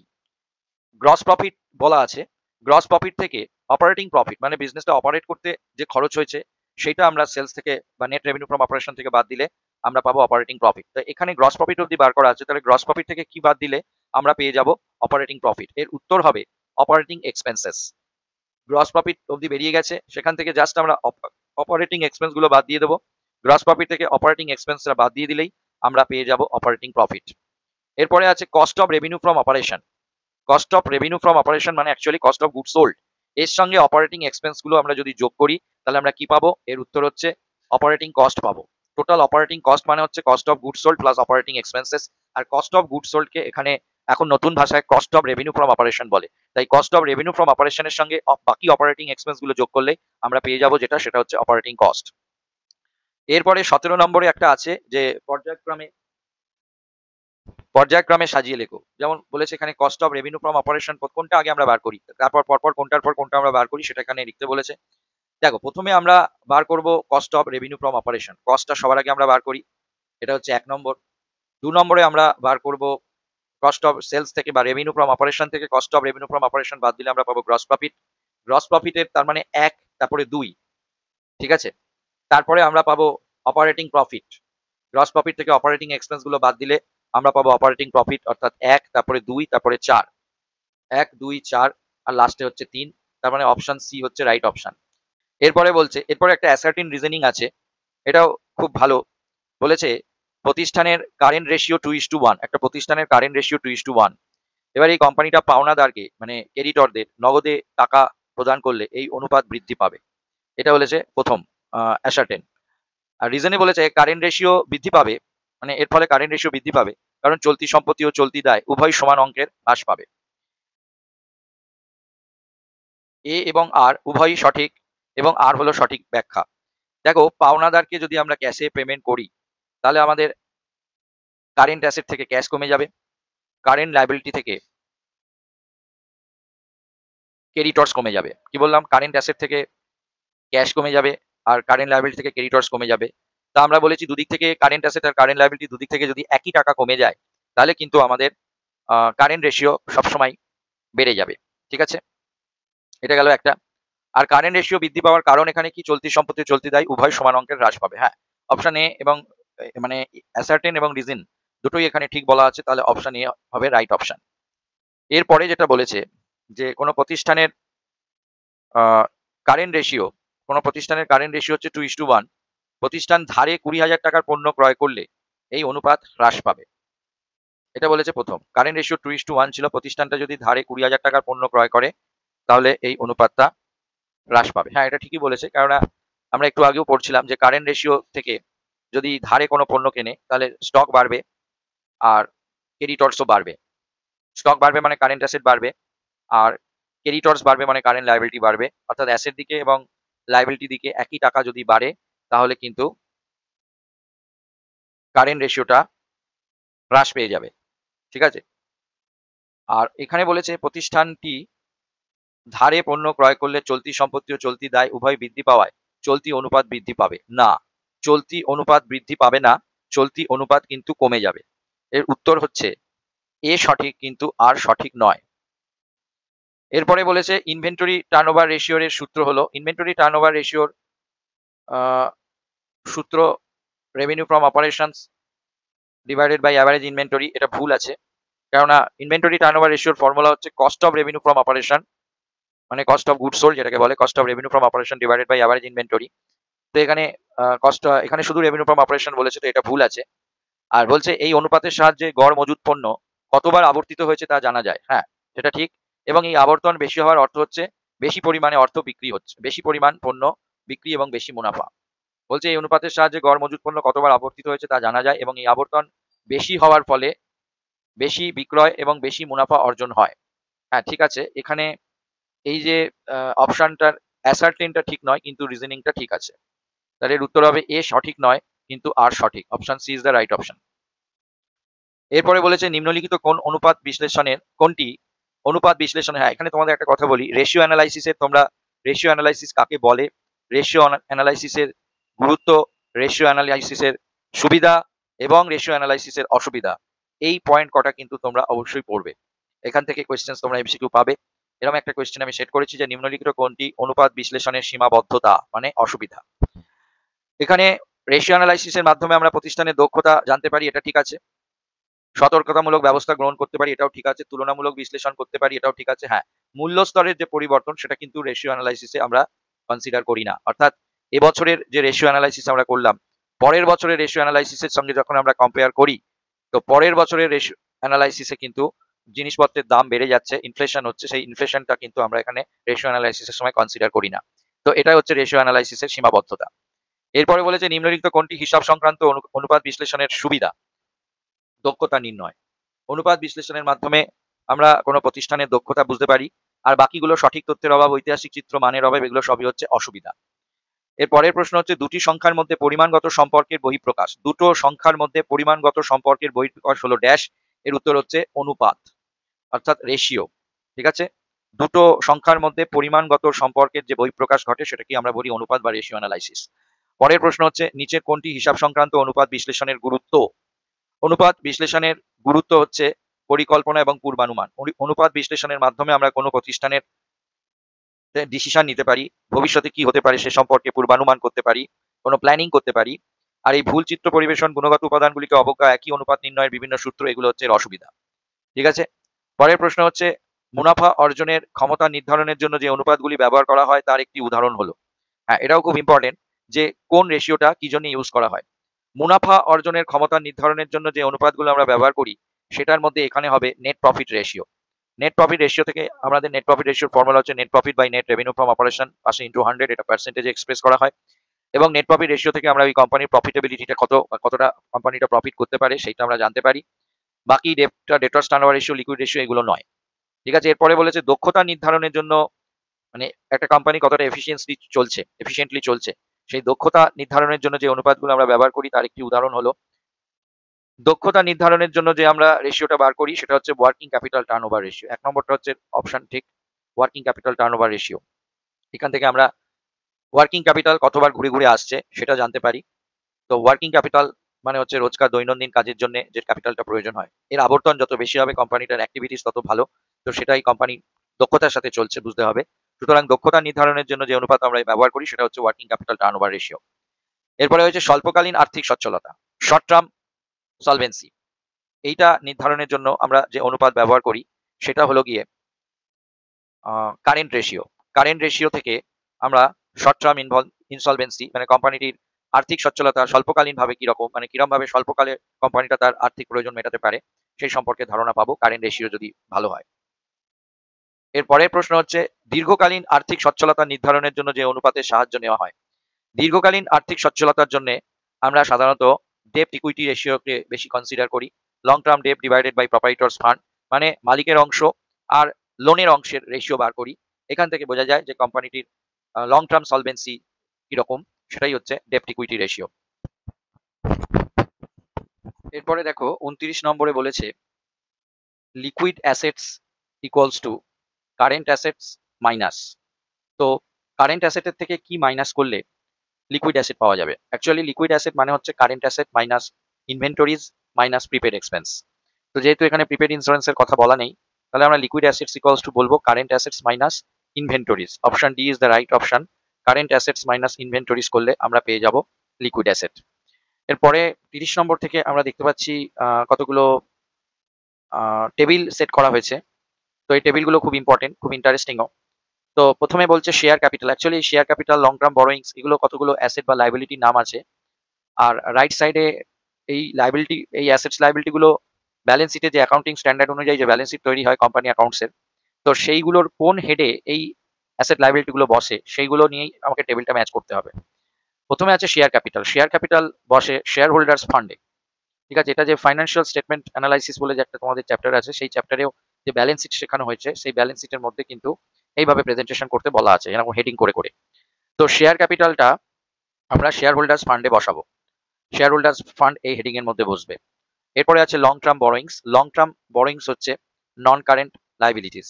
গ্রস প্রফিট বলা আছে, গ্রস প্রফিট থেকে অপারেটিং প্রফিট মানে বিজনেসটা অপারেট করতে যে খরচ হয়েছে সেটা আমরা সেলস থেকে বা নেট রেভিনিউ ফ্রম অপারেশন থেকে বাদ দিলে আমরা পাবো অপারেটিং প্রফিট। তো এখানে গ্রস প্রফিট অবধি বার করা আছে, তাহলে গ্রস প্রফিট থেকে কি বাদ দিলে আমরা পেয়ে যাব অপারেটিং প্রফিট? এর উত্তর হবে অপারেটিং এক্সপেন্সেস। গ্রস প্রফিট অবধি বেরিয়ে গেছে, সেখান থেকে জাস্ট আমরা অপারেটিং এক্সপেন্স গুলো বাদ দিয়ে দেবো। গ্রস প্রফিট থেকে অপারেটিং এক্সপেন্সটা বাদ দিয়ে দিলেই আমরা পেয়ে যাব অপারেটিং প্রফিট। এরপরে আছে cost of revenue from operation. Cost of revenue from operation মানে actually cost of good sold. এর সঙ্গে অপারেটিং এক্সপেন্স গুলো আমরা যদি যোগ করি তাহলে আমরা কি পাবো? এর উত্তর হচ্ছে অপারেটিং কস্ট পাবো। টোটাল অপারেটিং কস্ট মানে হচ্ছে cost of good sold plus operating expenses. আর কস্ট অফ গুড সোল্ডকে এখানে এখন নতুন ভাষায় cost of revenue from operation বলে। তাই কস্ট অফ রেভিনিউ ফ্রম অপারেশনের সঙ্গে বাকি অপারেটিং এক্সপেন্স গুলো যোগ করলে আমরা পেয়ে যাবো যেটা, সেটা হচ্ছে অপারেটিং কস্ট। এরপরে 17 নম্বরে একটা আছে যে পর্যায়ক্রমে সাজিয়ে লেখো। যেমন বলেছে এখানে cost of revenue from operation কোনটা আগে আমরা বার করি, তারপর পরপর কোনটার পর কোনটা আমরা বার করি সেটা এখানে লিখতে বলেছে। দেখো প্রথমে আমরা বার করব cost of revenue from operation, কস্টটা সবার আগে আমরা বার করি, এটা হচ্ছে 1 নম্বর। 2 নম্বরে আমরা বার করব কস্ট অফ সেলস থেকে বা রেভিনিউ ফ্রম অপারেশন থেকে cost of revenue from operation বাদ দিলে আমরা পাবো গ্রস প্রফিট। গ্রস প্রফিটের তার মানে 1 তারপরে 2, ঠিক আছে? তারপরে আমরা পাবো অপারেটিং প্রফিট। গ্রস প্রফিট থেকে অপারেটিং এক্সপেন্স গুলো বাদ দিলে আমরা পাবো অপারেটিং প্রফিট, অর্থাৎ 1 তারপরে 2 তারপরে 4, 1 2 4 আর লাস্টে হচ্ছে 3। তার মানে অপশন সি হচ্ছে রাইট অপশন। এরপরে বলছে, এরপরে একটা অ্যাসার্টিন রিজনিং আছে, এটাও খুব ভালো। বলেছে প্রতিষ্ঠানের কারেন্ট রেশিও 2:1, একটা প্রতিষ্ঠানের কারেন্ট রেশিও 2:1। এবার এই কোম্পানিটা পাওনাদারকে মানে ক্রেডিটরদের নগদে টাকা প্রদান করলে এই অনুপাত বৃদ্ধি পাবে। এটা বলেছে প্রথম অ্যাসার্টেন। আর রিজনে বলেছে কারেন্ট রেশিও বৃদ্ধি পাবে, মানে এর ফলে কারেন্ট রেশিও বৃদ্ধি পাবে কারণ চলতি সম্পত্তি ও চলতি দায় উভয় সমান অঙ্কের হ্রাস পাবে। এ এবং আর উভয়ই সঠিক এবং আর হলো সঠিক ব্যাখ্যা। দেখো পাওনাদারকে যদি আমরা ক্যাশে পেমেন্ট করি তাহলে আমাদের কারেন্ট অ্যাসেট থেকে ক্যাশ কমে যাবে, কারেন্ট লাইবিলিটি থেকে ক্রেডিটর্স কমে যাবে। কি বললাম? কারেন্ট অ্যাসেট থেকে ক্যাশ কমে যাবে আর কারেন্ট লাইবিলিটি থেকে ক্রেডিটর্স কমে যাবে। তা আমরা বলেছি দুদিক থেকে কারেন্ট অ্যাসেট আর কারেন্ট লায়াবিলিটি দুদিক থেকে যদি একই টাকা কমে যায় তাহলে কিন্তু আমাদের কারেন্ট রেশিও সবসময় বেড়ে যাবে। ঠিক আছে, এটা গেল একটা। আর কারেন্ট রেশিও বৃদ্ধি পাওয়ার কারণ এখানে কি, চলতি সম্পত্তি চলতি দায় উভয় সমান অঙ্কের হ্রাস পাবে। হ্যাঁ, অপশন এ এবং মানে অ্যাসার্টেন এবং রিজন দুটোই এখানে ঠিক বলা আছে, তাহলে অপশন এ হবে রাইট অপশন। এরপরে যেটা বলেছে যে কোনো প্রতিষ্ঠানের কারেন্ট রেশিও, কোনো প্রতিষ্ঠানের কারেন্ট রেশিও হচ্ছে 2:1। প্রতিষ্ঠান ধারে 20,000 টাকার পণ্য ক্রয় করলে এই অনুপাত হ্রাস পাবে। এটা বলেছে প্রথম, কারেন্ট রেশিও 2:1 ছিল, প্রতিষ্ঠানটা যদি ধারে 20,000 টাকার পণ্য ক্রয় করে তাহলে এই অনুপাতটা হ্রাস পাবে। হ্যাঁ, এটা ঠিকই বলেছে, কেননা আমরা একটু আগেও পড়ছিলাম যে কারেন্ট রেশিও থেকে যদি ধারে কোনো পণ্য কেনে তাহলে স্টক বাড়বে আর ক্রেডিটর্সও বাড়বে। স্টক বাড়বে মানে কারেন্ট অ্যাসেট বাড়বে, আর ক্রেডিটর্স বাড়বে মানে কারেন্ট লায়াবিলিটি বাড়বে। অর্থাৎ অ্যাসেট দিকে এবং লায়াবিলিটি দিকে একই টাকা যদি বাড়ে তাহলে কিন্তু কারেন্ট রেশিওটা হ্রাস পেয়ে যাবে। ঠিক আছে, আর এখানে বলেছে প্রতিষ্ঠানটি ধারে পণ্য ক্রয় করলে চলতি সম্পত্তি ও চলতি দায় উভয় বৃদ্ধি পাওয়ায় চলতি অনুপাত বৃদ্ধি পাবে না। চলতি অনুপাত বৃদ্ধি পাবে না, চলতি অনুপাত কিন্তু কমে যাবে। এর উত্তর হচ্ছে এ সঠিক, কিন্তু আর সঠিক নয়। এরপরে বলেছে ইনভেন্টরি টার্নওভার রেশিওর এর সূত্র হলো, ইনভেন্টরি টার্নওভার রেশিওর সূত্র revenue from operations divided by average inventory. এটা ভুল আছে, কেননা ইনভেন্টরি টার্নওভার রেশিওর ফর্মুলা হচ্ছে cost of revenue from operation, মানে কস্ট অফ গুড সোল্ড যেটাকে বলে, cost of revenue from operation divided by average inventory. তো এখানে এখানে শুধু রেভিনিউ ফ্রম অপারেশন বলেছে, তো এটা ভুল আছে। আর বলছে এই অনুপাতের সাহায্যে গড় মজুত পণ্য কতবার আবর্তিত হয়েছে তা জানা যায়। হ্যাঁ, সেটা ঠিক, এবং এই আবর্তন বেশি হওয়ার অর্থ হচ্ছে বেশি পরিমাণে অর্থ বিক্রি হচ্ছে, বেশি পরিমাণ পণ্য বিক্রি এবং বেশি মুনাফা। বলছে এই অনুপাতের সাহায্যে গড় মজুত পণ্য কতবার আবর্তিত হয়েছে তা জানা যায়, এবং এই আবর্তন বেশি হওয়ার ফলে বেশি বিক্রয় এবং বেশি মুনাফা অর্জন হয়। হ্যাঁ, ঠিক আছে, এখানে এই যে অপশনটার অ্যাসার্টেনটা ঠিক নয়, কিন্তু রিজনিংটা ঠিক আছে। তাহলে এর উত্তর হবে এ সঠিক নয়, কিন্তু আর সঠিক। Option C is the right option. এরপরে বলেছে নিম্নলিখিত কোন অনুপাত বিশ্লেষণের কোনটি অনুপাত বিশ্লেষণে, হ্যাঁ এখানে তোমাদের একটা কথা বলি, রেশিও অ্যানালাইসিসের তোমরা রেশিও অ্যানালাইসিস কাকে বলে, রেশিও অ্যানালাইসিসের গুরুত্ব, রেশিও অ্যানালাইসিসের সুবিধা এবং রেশিও অ্যানালাইসিসের অসুবিধা, এই পয়েন্ট কটা কিন্তু তোমরা অবশ্যই পড়বে। এখান থেকে কোয়েশ্চেন তোমরা এমসিকিউ পাবে। এরকম একটা কোয়েশ্চেন আমি সেট করেছি যে নিম্নলিখিত কোনটি অনুপাত বিশ্লেষণের সীমাবদ্ধতা মানে অসুবিধা। এখানে রেশিও অ্যানালাইসিসের মাধ্যমে আমরা প্রতিষ্ঠানের দক্ষতা জানতে পারি, এটা ঠিক আছে। সতর্কতামূলক ব্যবস্থা গ্রহণ করতে পারি, এটাও ঠিক আছে। তুলনামূলক বিশ্লেষণ করতে পারি, এটাও ঠিক আছে। হ্যাঁ, মূল্য স্তরের যে পরিবর্তন সেটা কিন্তু রেশিও অ্যানালাইসিসে আমরা কনসিডার করি না। অর্থাৎ এবছরের যে রেশিও অ্যানালাইসিস আমরা করলাম, পরের বছরের রেশিও অ্যানালাইসিসের সঙ্গে যখন আমরা কম্পেয়ার করি, তো পরের বছরের রেশিও অ্যানালাইসিসে কিন্তু জিনিসপত্রের দাম বেড়ে যাচ্ছে, ইনফ্লেশন হচ্ছে, সেই ইনফ্লেশনটা কিন্তু আমরা এখানে রেশিও অ্যানালাইসিসের সময় কনসিডার করি না। তো এটা হচ্ছে রেশিও অ্যানালাইসিসের সীমাবদ্ধতা। এরপরে বলেছে নিম্নলিখিত কোনটি হিসাব সংক্রান্ত অনুপাত বিশ্লেষণের সুবিধা, দক্ষতা নির্ণয়। অনুপাত বিশ্লেষণের মাধ্যমে আমরা কোনো প্রতিষ্ঠানের দক্ষতা বুঝতে পারি, আর বাকিগুলো সঠিক তথ্যের অভাব, ঐতিহাসিক চিত্র, মানের অভাব, এগুলো সবই হচ্ছে অসুবিধা। এর পরের প্রশ্ন হচ্ছে দুটি সংখ্যার মধ্যে পরিমাণগত সম্পর্কের বহিঃপ্রকাশ। দুটো সংখ্যার মধ্যে পরিমাণগত সম্পর্কের বহিঃপ্রকাশ হলো ড্যাশ। এর উত্তর হচ্ছে অনুপাত, অর্থাৎ রেশিও। ঠিক আছে, দুটো সংখ্যার মধ্যে পরিমাণগত সম্পর্কের যে বহিঃপ্রকাশ ঘটে সেটাকে আমরা বলি অনুপাত বা রেশিও অ্যানালাইসিস। পরের প্রশ্ন হচ্ছে নিচের কোনটি হিসাব সংক্রান্ত অনুপাত বিশ্লেষণের গুরুত্ব। অনুপাত বিশ্লেষণের গুরুত্ব হচ্ছে পরিকল্পনা এবং পূর্বানুমান। অনুপাত বিশ্লেষণের মাধ্যমে আমরা কোনো প্রতিষ্ঠানের ডিসিশন নিতে পারি, ভবিষ্যতে কি হতে পারে সে সম্পর্কে পূর্বানুমান করতে পারি, কোনো প্ল্যানিং করতে পারি। আর এই ভুল চিত্র পরিবেশন, গুণগত উপাদানগুলিকে অবজ্ঞা, একই অনুপাত নির্ণয়ের বিভিন্ন সূত্র, এগুলো হচ্ছে এর অসুবিধা। ঠিক আছে, পরের প্রশ্ন হচ্ছে মুনাফা অর্জনের ক্ষমতা নির্ধারণের জন্য যে অনুপাতগুলি ব্যবহার করা হয় তার একটি উদাহরণ হলো। হ্যাঁ, এটাও খুব ইম্পর্টেন্ট যে কোন রেশিওটা কি জন্য ইউজ করা হয়। মুনাফা অর্জনের ক্ষমতা নির্ধারণের জন্য যে অনুপাতগুলো আমরা ব্যবহার করি সেটার মধ্যে এখানে হবে net profit ratio. Net profit ratio থেকে আমাদের নেট প্রফিট রেশিওর ফর্মুলা হচ্ছে net profit by net revenue from operation পাশে ইন্টু 100, এটা পার্সেন্টেজে এক্সপ্রেস করা হয়। এবং নেট প্রফিট রেশিও থেকে আমরা ওই কোম্পানির প্রফিটেবিলিটিটা কতটা কোম্পানিটা প্রফিট করতে পারে সেটা আমরা জানতে পারি। বাকি debtors turnover ratio, liquid ratio, এগুলো নয়। ঠিক আছে, এরপরে বলেছে দক্ষতা নির্ধারণের জন্য, মানে একটা কোম্পানি কতটা এফিসিয়েন্টলি চলছে, সেই দক্ষতা নির্ধারণের জন্য যে অনুপাতগুলো আমরা ব্যবহার করি তার একটি উদাহরণ হলো, দক্ষতা নির্ধারণের জন্য যে আমরা রেশিওটা বার করি সেটা হচ্ছে ওয়ার্কিং ক্যাপিটাল টার্নওভার রেশিও। এক নম্বরটা হচ্ছে অপশন ঠিক, ওয়ার্কিং ক্যাপিটাল টার্নওভার রেশিও। এখান থেকে আমরা ওয়ার্কিং ক্যাপিটাল কতবার ঘুরে ঘুরে আসছে সেটা জানতে পারি। তো ওয়ার্কিং ক্যাপিটাল মানে হচ্ছে রোজকার দৈনন্দিন কাজের জন্য যে ক্যাপিটালটা প্রয়োজন হয়, এর আবর্তন যত বেশি হবে কোম্পানিটার অ্যাক্টিভিটিস তত ভালো। তো সেটাই কোম্পানি দক্ষতার সাথে চলছে বুঝতে হবে। সুতরাং দক্ষতা নির্ধারণের জন্য যে অনুপাত আমরা ব্যবহার করি সেটা হচ্ছে ওয়ার্কিং ক্যাপিটাল টার্নওভার রেশিও। এরপরে হচ্ছে স্বল্পকালীন আর্থিক সচ্ছলতা, শর্ট টার্ম সলভেন্সি। এইটা নির্ধারণের জন্য আমরা যে অনুপাত ব্যবহার করি সেটা হলো গিয়ে কারেন্ট রেশিও। কারেন্ট রেশিও থেকে আমরা শর্ট টার্ম ইনসলভেন্সি মানে কোম্পানিটির আর্থিক সচ্ছলতা স্বল্পকালীন ভাবে কিরকম, মানে কিরকম ভাবে স্বল্পকালে কোম্পানিটা তার আর্থিক প্রয়োজন মেটাতে পারে সেই সম্পর্কে ধারণা পাবো কারেন্ট রেশিও যদি ভালো হয়। এর পরের প্রশ্ন হচ্ছে দীর্ঘকালীন আর্থিক সচ্ছলতা নির্ধারণের জন্য যে অনুপাতের সাহায্য নেওয়া হয়। দীর্ঘকালীন আর্থিক সচ্ছলতার জন্য আমরা সাধারণত ডেপ্ট ইকুইটি রেশিওকে বেশি কনসিডার করি। লং টার্ম ডেপ্ট ডিভাইডেড বাই প্রপাইটরস ফান্ড, মানে মালিকের অংশ আর লোনের অংশের রেশিও বার করি। এখান থেকে বোঝা যায় যে কোম্পানিটির লং টার্ম সলভেন্সি কিরকম, সেটাই হচ্ছে ডেপ্ট ইকুইটি রেশিও। এরপরে দেখো 29 নম্বরে বলেছে liquid assets equals two current assets minus. তো কারেন্ট অ্যাসেটের থেকে কি মাইনাস করলে লিকুইড অ্যাসেট পাওয়া যাবে? অ্যাকচুয়ালি লিকুইড অ্যাসেট মানে হচ্ছে current asset minus inventories minus prepaid expense. তো যেহেতু এখানে প্রিপেড ইন্স্যুরেন্সের কথা বলা নেই, তাহলে আমরা লিকুইড অ্যাসেটস ইকুয়ালস টু বলবো current assets minus inventories. Option D is the right option. Current assets minus inventories করলে আমরা পেয়ে যাব লিকুইড অ্যাসেট। এরপরে 30 নম্বর থেকে আমরা দেখতে পাচ্ছি কতগুলো টেবিল সেট করা হয়েছে। তো এই টেবিলগুলো খুব ইম্পর্টেন্ট, খুব ইন্টারেস্টিংও। তো প্রথমে বলছে share capital. Actually share capital, long term borrowings, এগুলো কতগুলো অ্যাসেট বা লাইবিলিটির নাম আছে। আর রাইট সাইডে এই লাইবিলিটি, এই অ্যাসেটস লাইবিলিটি গুলো ব্যালেন্স শিটে যে অ্যাকাউন্টিং স্ট্যান্ডার্ড অনুযায়ী যে ব্যালেন্স শিট তৈরি হয় কোম্পানি অ্যাকাউন্টসের, তো সেইগুলোর কোন হেডে এই অ্যাসেট লাইবিলিটি গুলো বসে সেইগুলো নিয়েই আমাকে টেবিলটা ম্যাচ করতে হবে। প্রথমে আছে শেয়ার ক্যাপিটাল। শেয়ার ক্যাপিটাল বসে শেয়ার হোল্ডার্স ফান্ডে, ঠিক আছে। এটা যে ফাইন্যান্সিয়াল স্টেটমেন্ট অ্যানালাইসিস বলে যে একটা তোমাদের চ্যাপ্টার আছে, সেই চ্যাপ্টারেও যে ব্যালেন্স শিট শেখানো হয়েছে, সেই ব্যালেন্স শিটের মধ্যে কিন্তু এইভাবে প্রেজেন্টেশন করতে বলা আছে, এরকম হেডিং করে করে। তো শেয়ার ক্যাপিটালটা আমরা শেয়ার হোল্ডার্স ফান্ডে বসাবো। শেয়ার হোল্ডার্স ফান্ড এই হেডিং এর মধ্যে বসবে। এরপরে আছে long term borrowings. Long term borrowings হচ্ছে non current liabilities.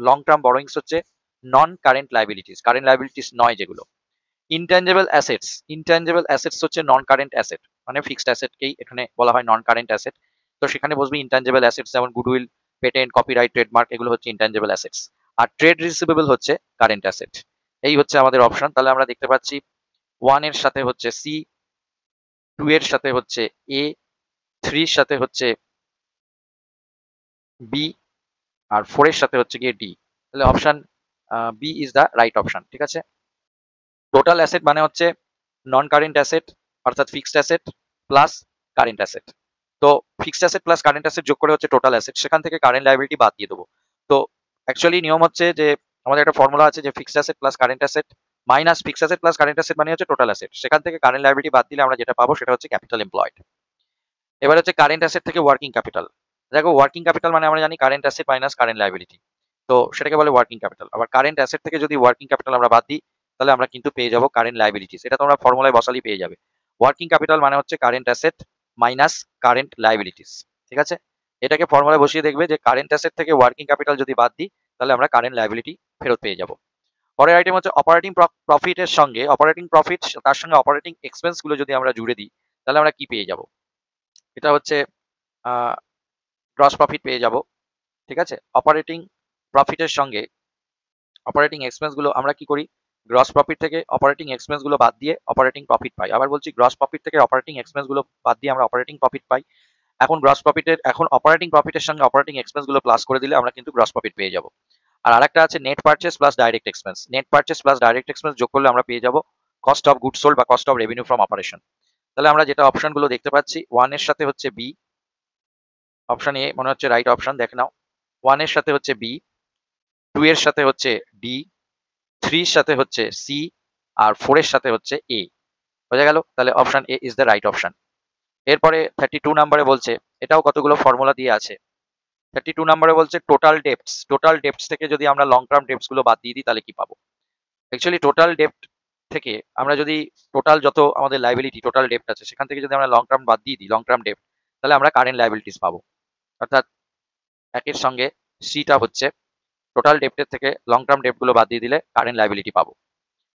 Long term borrowings হচ্ছে non current liabilities, current liabilities নয় যেগুলো। ইনট্যাঞ্জেবল অ্যাসেটস, ইনট্যাঞ্জেবল অ্যাসেটস হচ্ছে নন কারেন্ট অ্যাসেট, মানে ফিক্সড অ্যাসেটকেই এখানে বলা হয় নন কারেন্ট অ্যাসেট। তো সেখানে বসবে ইনট্যাঞ্জেবল অ্যাসেটস, যেমন গুডউইল, পেটেন্ট, কপিরাইট, ট্রেডমার্ক, এগুলো হচ্ছে ইনট্যাঞ্জেবল অ্যাসেটস। আর ট্রেড রিসিভেবল হচ্ছে কারেন্ট অ্যাসেট। এই হচ্ছে আমাদের অপশন। তাহলে আমরা দেখতে পাচ্ছি 1 এর সাথে হচ্ছে সি, 2 এর সাথে হচ্ছে এ, 3 এর সাথে হচ্ছে বি, আর 4 এর সাথে হচ্ছে গিয়ে ডি। তাহলে option B is the right option, ঠিক আছে। টোটাল অ্যাসেট মানে হচ্ছে নন কারেন্ট অ্যাসেট অর্থাৎ fixed asset plus current asset. তো fixed asset plus current asset যোগ করে হচ্ছে টোটাল অ্যাসেট, সেখান থেকে কারেন্ট লাইবিলিটি বাদ দিয়ে দেবো। তো অ্যাকচুয়ালি নিয়ম হচ্ছে যে আমাদের একটা ফর্মুলা আছে যে fixed asset plus current asset minus fixed asset plus current asset মানে হচ্ছে টোটাল অ্যাসেট, সেখান থেকে কারেন্ট লাইবিলিটি বাদ দিলে আমরা যেটা পাবো সেটা হচ্ছে ক্যাপিটাল এমপ্লয়েড। এবার হচ্ছে কারেন্ট অ্যাসেট থেকে ওয়ার্কিং ক্যাপিটাল। দেখো ওয়ার্কিং ক্যাপিটাল মানে আমরা জানি current asset minus current liability, তো সেটাকে বলে ওয়ার্কিং ক্যাপিটাল। আবার কারেন্ট অ্যাসেট থেকে যদি ওয়ার্কিং ক্যাপিটাল আমরা বাদ দিই তাহলে আমরা কিন্তু পেয়ে যাবো কারেন্ট লাইবিলিটিস। এটা তোমরা ফর্মুলায় বসালেই পেয়ে যাবে। ওয়ার্কিং ক্যাপিটাল মানে হচ্ছে current asset minus current liabilities, ঠিক আছে। এটাকে ফর্মুলায় বসিয়ে দেখবে যে কারেন্ট অ্যাসেট থেকে ওয়ার্কিং ক্যাপিটাল যদি বাদ দিই তাহলে আমরা কারেন্ট লাইবিলিটি ফেরত পেয়ে যাবো। পরের আইটেম হচ্ছে অপারেটিং প্রফিটের সঙ্গে অপারেটিং প্রফিট, তার সঙ্গে অপারেটিং এক্সপেন্স গুলো যদি আমরা জুড়ে দিই তাহলে আমরা কি পেয়ে যাবো? এটা হচ্ছে গ্রস প্রফিট পেয়ে যাব, ঠিক আছে। অপারেটিং প্রফিটের সঙ্গে অপারেটিং এক্সপেন্স গুলো আমরা কি করি, গ্রস প্রফিট থেকে অপারেটিং এক্সপেন্স গুলো বাদ দিয়ে অপারেটিং প্রফিট পাই। আবার বলছি গ্রস প্রফিট থেকে অপারেটিং এক্সপেন্স গুলো বাদ দিয়ে আমরা অপারেটিং প্রফিট পাই। এখন অপারেটিং প্রফিটের সঙ্গে অপারেটিং এক্সপেন্স গুলো প্লাস করে দিলে আমরা কিন্তু গ্রস প্রফিট পেয়ে যাব। আর আরেকটা আছে net purchase plus direct expense. Net purchase plus direct expense যোগ করলে আমরা পেয়ে যাব কস্ট অফ গুড সোল্ড বা cost of revenue from operation. তাহলে আমরা যেটা অপশন গুলো দেখতে পাচ্ছি, 1 এর সাথে হচ্ছে বি, অপশন এ মনে হচ্ছে রাইট অপশন, দেখে নাও। 1 এর সাথে হচ্ছে বি, 2 এর সাথে হচ্ছে ডি, 3 এর সাথে হচ্ছে সি, আর 4 এর সাথে হচ্ছে এ। বোঝা গেল? তাহলে option A is the right option. এরপরে 32 নম্বরে বলছে, এটাও কতগুলো ফর্মুলা দিয়ে আছে। 32 নম্বরে বলছে টোটাল ডেপ্টস। টোটাল ডেপ্টস থেকে যদি আমরা লং টার্ম ডেপ্টস গুলো বাদ দিয়ে দিই তাহলে কি পাবো? অ্যাকচুয়ালি টোটাল ডেপ্ট থেকে আমরা যদি টোটাল যত আমাদের লাইবিলিটি টোটাল ডেপ্ট আছে সেখান থেকে যদি আমরা লং টার্ম বাদ দিয়ে দিই, লং টার্ম ডেপ্ট, তাহলে আমরা কারেন্ট লাইবিলিটিস পাবো। অর্থাৎ একের সঙ্গে সিটা হচ্ছে টোটাল ডেপ্টের থেকে লং টার্ম ডেপ্ট গুলো বাদ দিয়ে দিলে কারেন্ট লাইবিলিটি পাবো।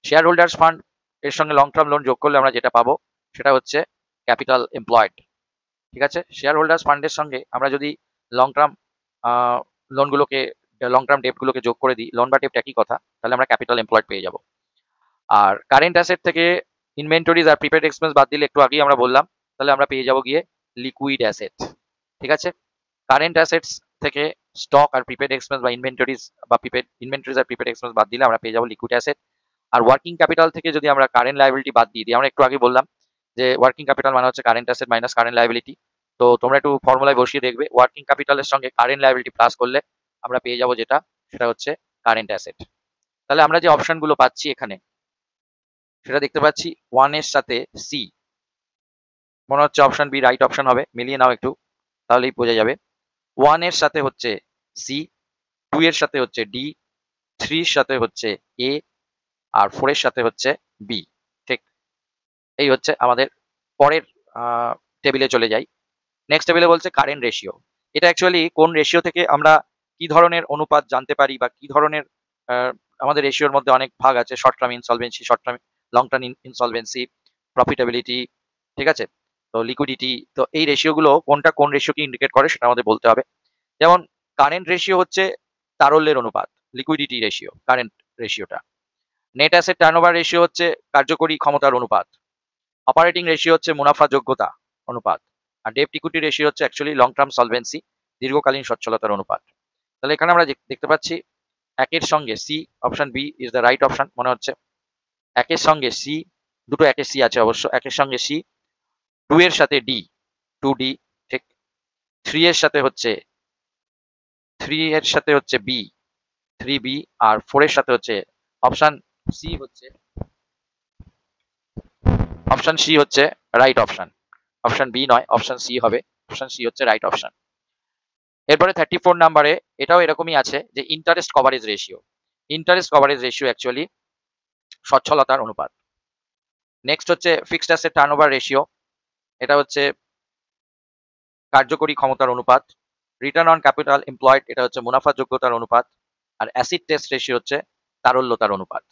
শেয়ার হোল্ডার্স ফান্ড এর সঙ্গে লং টার্ম লোন যোগ করলে আমরা যেটা পাবো সেটা হচ্ছে ক্যাপিটাল এমপ্লয়েড। ঠিক আছে, শেয়ার হোল্ডার্স ফান্ডের সঙ্গে আমরা যদি লং টার্ম লোনগুলোকে লং টার্ম ডেপ্টগুলোকে যোগ করে দিই, লোন বা ডেপ্ট একই কথা, তাহলে আমরা ক্যাপিটাল এমপ্লয়েড পেয়ে যাব। আর কারেন্ট অ্যাসেট থেকে ইনভেন্টরিজ আর প্রিপেড এক্সপেন্স বাদ দিলে, একটু আগেই আমরা বললাম, তাহলে আমরা পেয়ে যাব গিয়ে লিকুইড অ্যাসেট। ঠিক আছে, কারেন্ট অ্যাসেটস থেকে স্টক আর প্রিপেড এক্সপেন্স বা ইনভেন্টরিজ আর প্রিপেড এক্সপেন্স বাদ দিলে আমরা পেয়ে যাব liquid asset. Are working capital থেকে যদি আমরা কারেন্ট লায়াবিলিটি বাদ দিয়ে দিই, আমরা একটু আগে বললাম যে ওয়ার্কিং ক্যাপিটাল মানে হচ্ছে current asset minus current liability. তো তোমরা একটু ফর্মুলায় বসিয়ে দেখবে, ওয়ার্কিং ক্যাপিটালের সঙ্গে কারেন্ট লায়াবিলিটি প্লাস করলে আমরা পেয়ে যাব যেটা, সেটা হচ্ছে কারেন্ট অ্যাসেট। তাহলে আমরা যে অপশনগুলো পাচ্ছি এখানে, সেটা দেখতে পাচ্ছি 1 এর সাথে সি, মনে হচ্ছে অপশন বি রাইট অপশন হবে, মিলিয়ে নাও একটু, তাহলেই বোঝা যাবে। 1 এর সাথে হচ্ছে সি, 2 এর সাথে হচ্ছে ডি, 3 এর সাথে হচ্ছে এ, আর 4 এর সাথে হচ্ছে বি। ঠিক, এই হচ্ছে আমাদের পরের টেবিলে চলে যাই। নেক্সট টেবিলে বলছে কারেন্ট রেশিও। এটা অ্যাকচুয়ালি কোন রেশিও থেকে আমরা কি ধরনের অনুপাত জানতে পারি, বা কি ধরনের আমাদের রেশিওর মধ্যে অনেক ভাগ আছে, short term insolvency, short term long term insolvency, profitability, ঠিক আছে, তো লিকুইডিটি। তো এই রেশিওগুলো কোনটা কোন রেশিওকে ইন্ডিকেট করে সেটা আমাদের বলতে হবে। যেমন কারেন্ট রেশিও হচ্ছে তারল্যের অনুপাত, লিকুইডিটি রেশিও কারেন্ট রেশিওটা। নেট অ্যাসেট টার্নওভার রেশিও হচ্ছে কার্যকরী ক্ষমতার অনুপাত। অপারেটিং রেশিও হচ্ছে মুনাফা যোগ্যতা অনুপাত। আর ডেপ্ট ইকুইটি রেশিও হচ্ছে অ্যাকচুয়ালি লং টার্ম সলভেন্সি, দীর্ঘকালীন সচ্ছলতার অনুপাত। তাহলে এখানে আমরা দেখতে পাচ্ছি একের সঙ্গে C, option B is the right option মনে হচ্ছে। একের সঙ্গে সি, দুটো একের সি আছে অবশ্য, একের সঙ্গে সি, 2 এর সাথে ডি, 2D, ঠিক, 3 এর সাথে হচ্ছে বি, 3B, আর 4 এর সাথে হচ্ছে অপশন সি হচ্ছে রাইট অপশন। অপশন বি নয়, অপশন সি হবে, অপশন সি হচ্ছে রাইট অপশন। এরপরে 34 নাম্বারে এটাও এরকমই আছে যে interest coverage ratio. Interest coverage ratio actually সচ্ছলতার অনুপাত। নেক্সট হচ্ছে ফিক্সড অ্যাসেট টার্নওভার রেশিও, এটা হচ্ছে কার্যকরী ক্ষমতার অনুপাত। রিটার্ন অন ক্যাপিটাল এমপ্লয়েড, এটা হচ্ছে মুনাফা যোগ্যতার অনুপাত। আর অ্যাসিড টেস্ট রেশিও হচ্ছে তারল্যতার অনুপাত।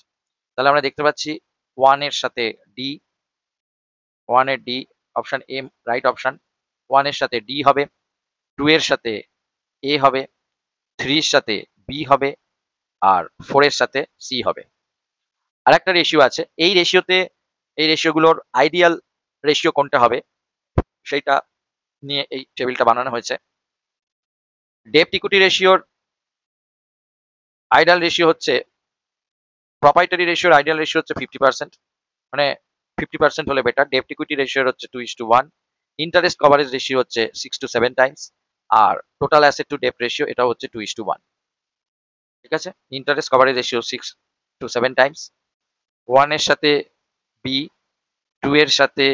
তাহলে আমরা দেখতে পাচ্ছি 1 এর সাথে ডি, 1 এর D, option M right option. 1 এর সাথে ডি হবে, 2 এর সাথে এ হবে, 3 এর সাথে বি হবে, আর 4 এর সাথে সি হবে। আর একটা রেশিও আছে, এই রেশিওগুলোর আইডিয়াল রেশিও কোনটা হবে সেইটা নিয়ে এই টেবিলটা বানানো হয়েছে। ডেপ্ট ইকুইটি রেশিওর আইডিয়াল রেশিও হচ্ছে, প্রপাইটারি রেশিওর আইডিয়াল রেশিও হচ্ছে 50%, মানে 50% হলে বেটার। ডেপ্ট ইকুইটি রেশিওর হচ্ছে 2:1। ইন্টারেস্ট কভারেজ রেশিও হচ্ছে 6 to 7 টাইমস। আর টোটাল অ্যাসেট টু ডেপ্ট রেশিও এটা হচ্ছে 2:1। ঠিক আছে, interest coverage ratio 6 to 7 times, 1 এর সাথে বি, 2 এর সাথে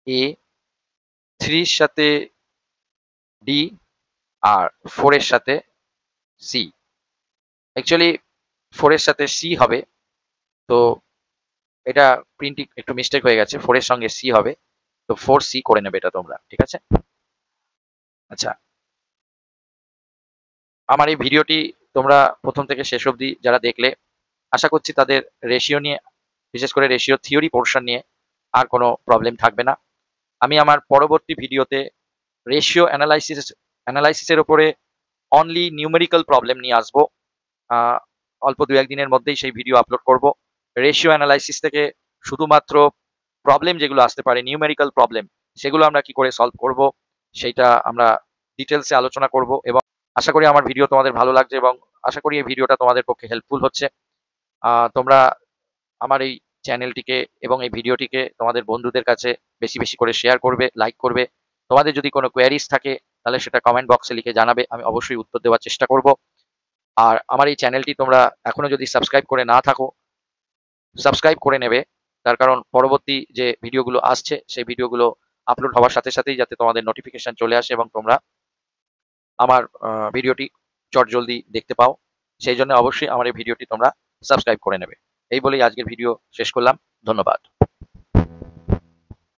এ, 3 এর সাথে ডি, আর 4 এর সাথে সি। অ্যাকচুয়ালি 4 এর সাথে সি হবে, তো এটা প্রিন্টিং একটু মিস্টেক হয়ে গেছে, 4 এর সঙ্গে সি হবে, তো 4C করে নেবে এটা তোমরা, ঠিক আছে। আচ্ছা, আমার এই ভিডিওটি তোমরা প্রথম থেকে শেষ অবধি যারা দেখলে, আশা করছি তাদের রেশিও নিয়ে, বিশেষ করে রেশিও থিওরি পোর্শন নিয়ে আর কোনো প্রবলেম থাকবে না। আমি আমার পরবর্তী ভিডিওতে রেশিও অ্যানালাইসিসের উপরে অনলি নিউমেরিক্যাল প্রবলেম নিয়ে আসবো। অল্প 2-1 দিনের মধ্যেই সেই ভিডিও আপলোড করব। রেশিও অ্যানালাইসিস থেকে শুধুমাত্র প্রবলেম যেগুলো আসতে পারে, নিউমেরিক্যাল প্রবলেম, সেগুলো আমরা কি করে সলভ করব সেইটা আমরা ডিটেলসে আলোচনা করব। এবং আশা করি আমার ভিডিও তোমাদের ভালো লাগছে, এবং আশা করি এই ভিডিওটা তোমাদের পক্ষে হেল্পফুল হচ্ছে। তোমরা আমার এই চ্যানেলটিকে এবং এই ভিডিওটিকে তোমাদের বন্ধুদের কাছে বেশি বেশি করে শেয়ার করবে, লাইক করবে। তোমাদের যদি কোনো কোয়ারিজ থাকে তাহলে সেটা কমেন্ট বক্সে লিখে জানাবে, আমি অবশ্যই উত্তর দেওয়ার চেষ্টা করব। আর আমার এই চ্যানেলটি তোমরা এখনো যদি সাবস্ক্রাইব করে না থাকো, সাবস্ক্রাইব করে নেবে, তার কারণ পরবর্তী যে ভিডিওগুলো আসছে সেই ভিডিওগুলো আপলোড হওয়ার সাথে সাথেই যাতে তোমাদের নোটিফিকেশন চলে আসে এবং তোমরা আমার ভিডিওটি চটজলদি দেখতে পাও, সেই জন্য অবশ্যই আমার এই ভিডিওটি তোমরা সাবস্ক্রাইব করে নেবে। এই বলেই আজকের ভিডিও শেষ করলাম। ধন্যবাদ।